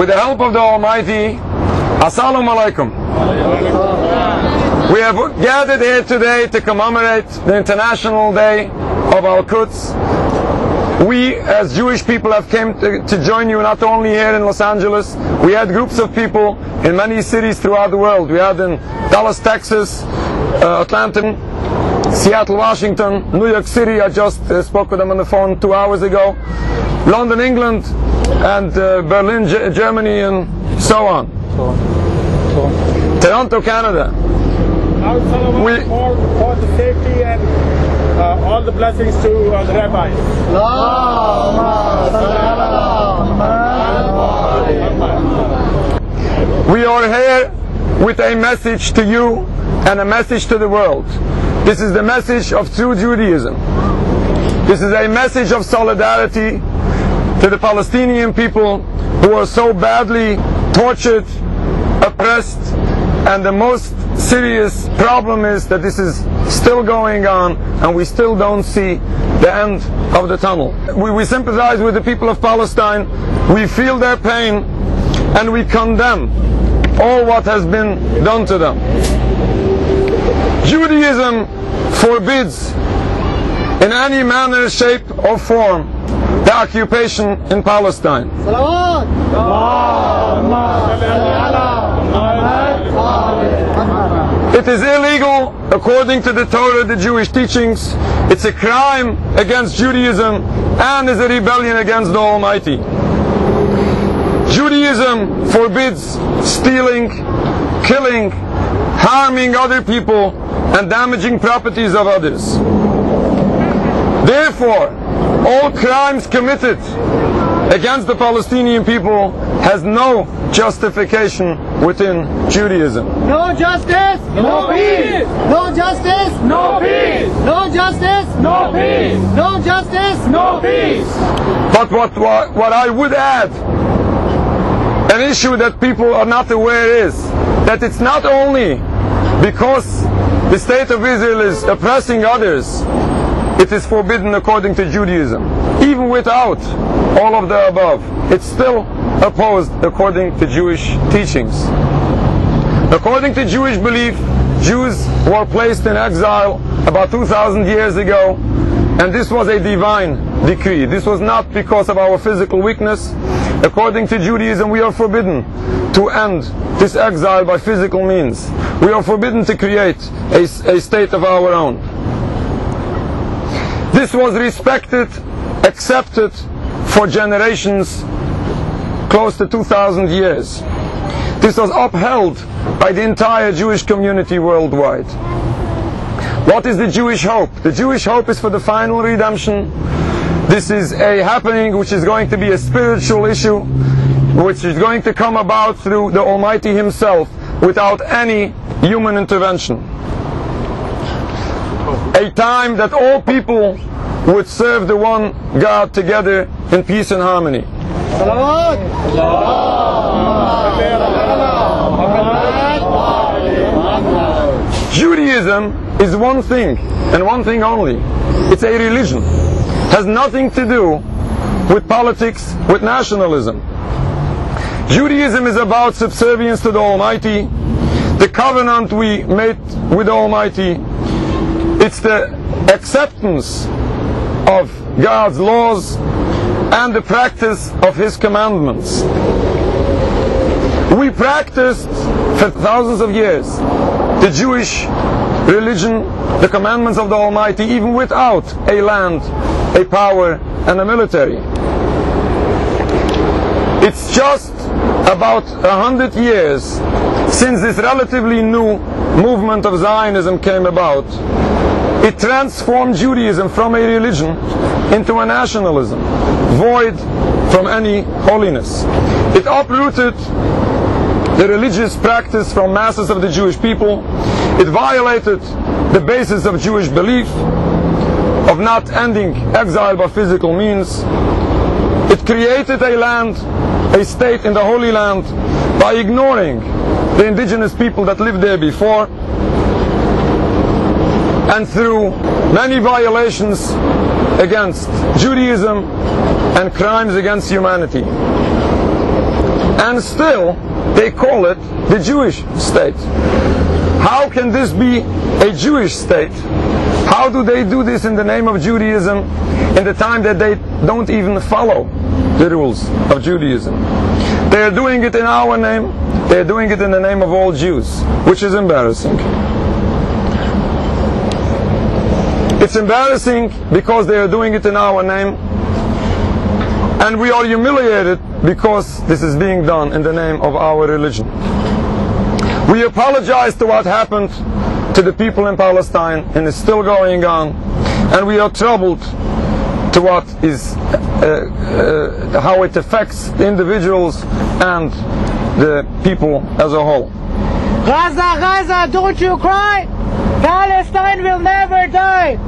With the help of the Almighty, Assalamu alaikum. We have gathered here today to commemorate the International Day of our Quds. We as Jewish people have come to join you not only here in Los Angeles. We had groups of people in many cities throughout the world. We had in Dallas, Texas, Atlanta, Seattle, Washington, New York City. I just spoke with them on the phone 2 hours ago. London, England, and Berlin, Germany, and so on. Toronto, Canada. For the safety and all the blessings to the Rabbi. We are here with a message to you and a message to the world. This is the message of true Judaism. This is a message of solidarity to the Palestinian people who are so badly tortured, oppressed, and the most serious problem is that this is still going on and we still don't see the end of the tunnel. We sympathize with the people of Palestine, we feel their pain, and we condemn all what has been done to them. Judaism forbids in any manner, shape or form the occupation in Palestine. It is illegal according to the Torah, the Jewish teachings. It's a crime against Judaism and is a rebellion against the Almighty. Judaism forbids stealing, killing, harming other people and damaging properties of others. Therefore, all crimes committed against the Palestinian people has no justification within Judaism. No justice, no peace. No justice, no peace. No justice, no peace. No justice, no peace. But what I would add, an issue that people are not aware is that it's not only because the state of Israel is oppressing others, it is forbidden according to Judaism. Even without all of the above, it's still opposed according to Jewish teachings. According to Jewish belief, Jews were placed in exile about 2,000 years ago, and this was a divine decree. This was not because of our physical weakness. According to Judaism, we are forbidden to end this exile by physical means. We are forbidden to create a state of our own. This was respected, accepted for generations, close to 2,000 years. This was upheld by the entire Jewish community worldwide. What is the Jewish hope? The Jewish hope is for the final redemption. This is a happening which is going to be a spiritual issue, which is going to come about through the Almighty Himself without any human intervention. A time that all people would serve the one God together in peace and harmony. Judaism is one thing and one thing only. It's a religion. It has nothing to do with politics, with nationalism. Judaism is about subservience to the Almighty, the covenant we made with the Almighty. It's the acceptance of God's laws and the practice of His commandments. We practiced for thousands of years the Jewish religion, the commandments of the Almighty, even without a land, a power, and a military. It's just about 100 years since this relatively new movement of Zionism came about. It transformed Judaism from a religion into a nationalism, void from any holiness. It uprooted the religious practice from masses of the Jewish people. It violated the basis of Jewish belief of not ending exile by physical means. It created a land, a state in the Holy Land, by ignoring the indigenous people that lived there before, and through many violations against Judaism and crimes against humanity. and still they call it the Jewish state. How can this be a Jewish state? How do they do this in the name of Judaism in the time that they don't even follow the rules of Judaism? They are doing it in our name. They are doing it in the name of all Jews, which is embarrassing. It's embarrassing because they are doing it in our name, and we are humiliated because this is being done in the name of our religion. We apologize to what happened to the people in Palestine, and it's still going on, and we are troubled to what is how it affects the individuals and the people as a whole. Gaza, Gaza, don't you cry! Palestine will never die!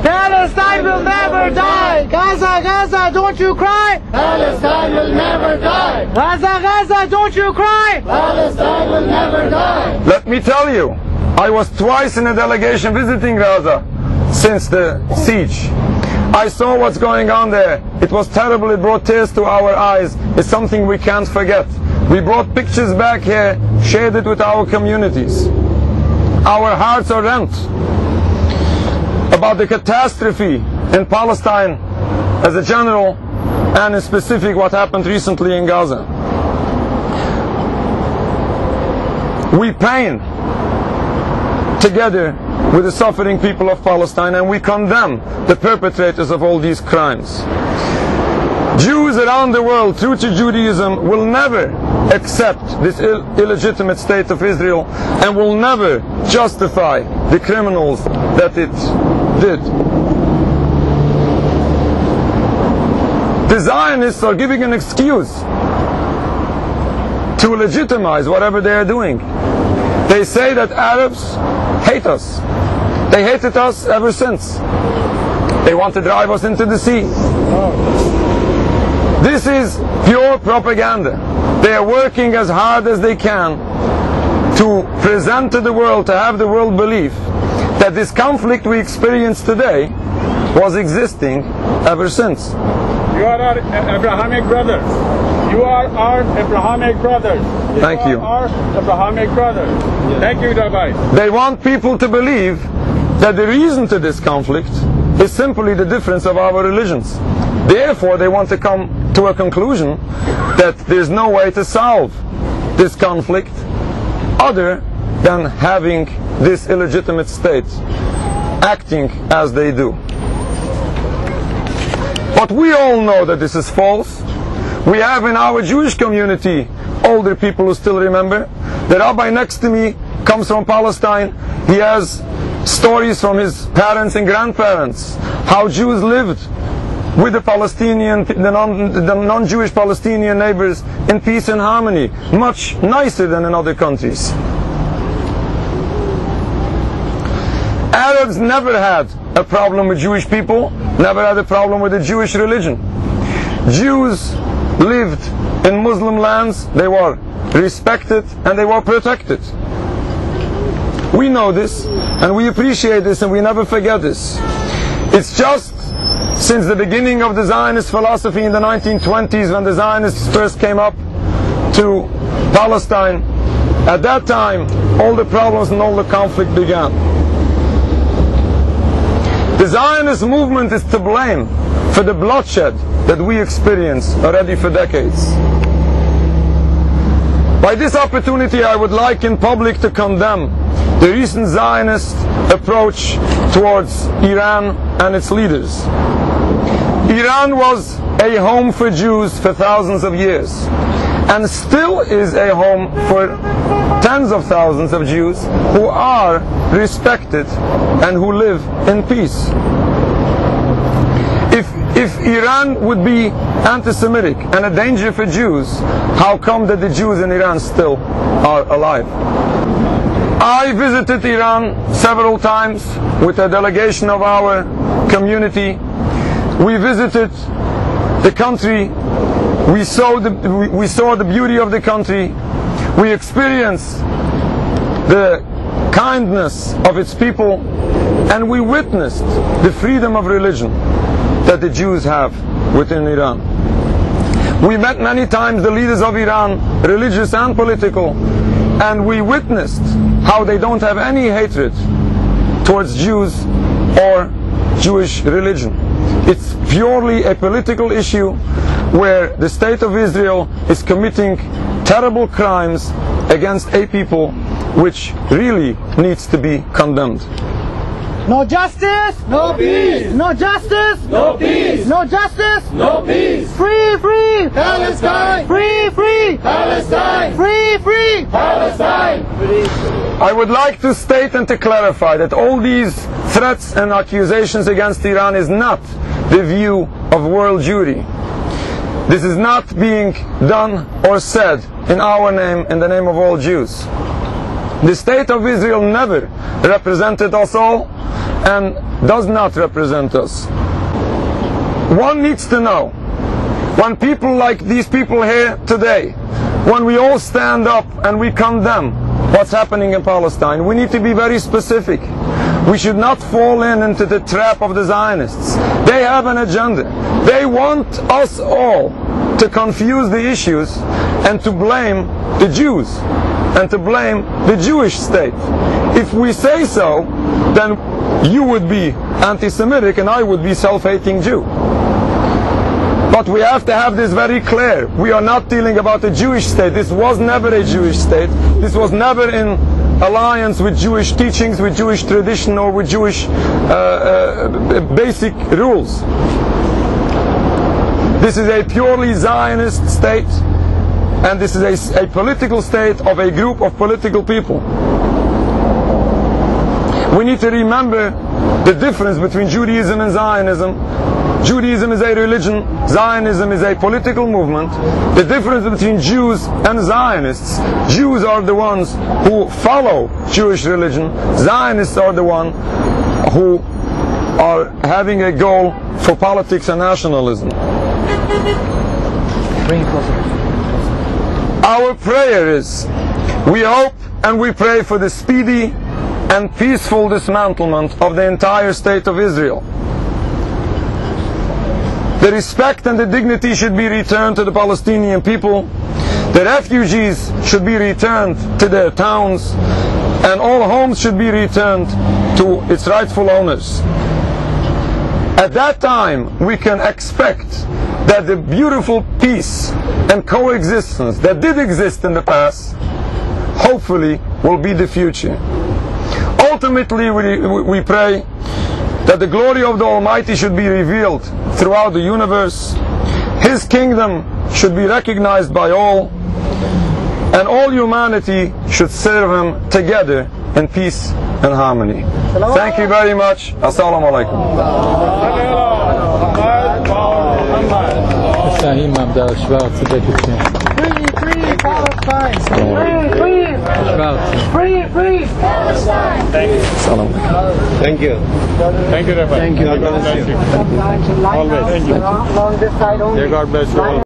Palestine will never die! Gaza, Gaza, don't you cry! Palestine will never die! Gaza, Gaza, don't you cry! Palestine will never die! Let me tell you, I was twice in a delegation visiting Gaza since the siege. I saw what's going on there. It was terrible. It brought tears to our eyes. It's something we can't forget. We brought pictures back here, shared it with our communities. Our hearts are rent about the catastrophe in Palestine as a general, and in specific what happened recently in Gaza. We pain together with the suffering people of Palestine, and we condemn the perpetrators of all these crimes. Jews around the world, true to Judaism, will never accept this illegitimate state of Israel and will never justify the criminals that it did. The Zionists are giving an excuse to legitimize whatever they are doing. They say that Arabs hate us. They hated us ever since. They want to drive us into the sea. This is pure propaganda. They are working as hard as they can to present to the world, to have the world believe that this conflict we experience today was existing ever since. You are our Abrahamic brothers. You are our Abrahamic brothers. Thank you. Our Abrahamic brothers. Thank you, Rabbi. They want people to believe that the reason to this conflict is simply the difference of our religions. Therefore, they want to come to a conclusion that there's no way to solve this conflict other than having this illegitimate state acting as they do. But we all know that this is false. We have in our Jewish community older people who still remember. The rabbi next to me comes from Palestine. He has stories from his parents and grandparents, how Jews lived with the Palestinian, the non-Jewish Palestinian neighbors in peace and harmony, much nicer than in other countries. Arabs never had a problem with Jewish people, never had a problem with the Jewish religion. Jews lived in Muslim lands, they were respected and they were protected. We know this and we appreciate this and we never forget this. It's just since the beginning of the Zionist philosophy in the 1920s, when the Zionists first came up to Palestine, at that time all the problems and all the conflict began. The Zionist movement is to blame for the bloodshed that we experience already for decades. By this opportunity, I would like in public to condemn the recent Zionist approach towards Iran and its leaders. Iran was a home for Jews for thousands of years, and still is a home for tens of thousands of Jews who are respected and who live in peace. If Iran would be anti-Semitic and a danger for Jews, how come that the Jews in Iran still are alive? I visited Iran several times with a delegation of our community. We visited the country, we saw the beauty of the country, we experienced the kindness of its people, and we witnessed the freedom of religion that the Jews have within Iran. We met many times the leaders of Iran, religious and political, and we witnessed how they don't have any hatred towards Jews or Jewish religion. It's purely a political issue where the state of Israel is committing terrible crimes against a people which really needs to be condemned. No justice, no peace. No justice, no peace. No justice, no peace. Free, free Palestine. Free, free Palestine. Free, free Palestine. I would like to state and to clarify that all these threats and accusations against Iran is not the view of world Jewry. This is not being done or said in our name, in the name of all Jews. The state of Israel never represented us all and does not represent us. One needs to know, when people like these people here today, when we all stand up and we condemn what's happening in Palestine, we need to be very specific. We should not fall into the trap of the Zionists. They have an agenda. They want us all to confuse the issues and to blame the Jews and to blame the Jewish state. If we say so, then you would be anti-Semitic and I would be self-hating Jew. But we have to have this very clear. We are not dealing about a Jewish state. This was never a Jewish state. This was never in alliance with Jewish teachings, with Jewish tradition, or with Jewish basic rules. This is a purely Zionist state, and this is a political state of a group of political people. We need to remember the difference between Judaism and Zionism. Judaism is a religion, Zionism is a political movement. The difference between Jews and Zionists: Jews are the ones who follow Jewish religion, Zionists are the ones who are having a goal for politics and nationalism. Our prayer is, we hope and we pray for the speedy and peaceful dismantlement of the entire state of Israel. The respect and the dignity should be returned to the Palestinian people. The refugees should be returned to their towns, and all homes should be returned to its rightful owners. At that time, we can expect that the beautiful peace and coexistence that did exist in the past, hopefully, will be the future. Ultimately, we pray that the glory of the Almighty should be revealed throughout the universe. His kingdom should be recognized by all, and all humanity should serve Him together in peace and harmony. Thank you very much. Assalamu alaikum. Free Palestine. Free Palestine. Thank you. Thank you. Thank you, Rabbi. Thank you. God bless you. Sometimes in light Always. Thank you. along this side only. May God bless you all.